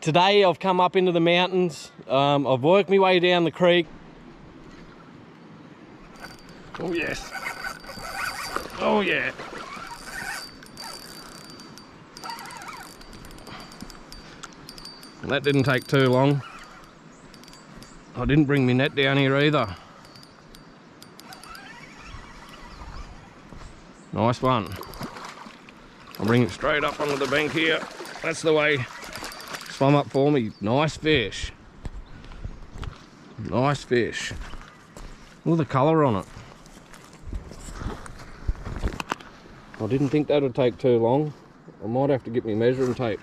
Today I've come up into the mountains. I've worked my way down the creek. Oh yes. Oh yeah. That didn't take too long. I didn't bring my net down here either. Nice one. I'll bring it straight up onto the bank here. That's the way. Swum up for me. Nice fish. Nice fish. Look at the colour on it. I didn't think that would take too long. I might have to get my measuring tape.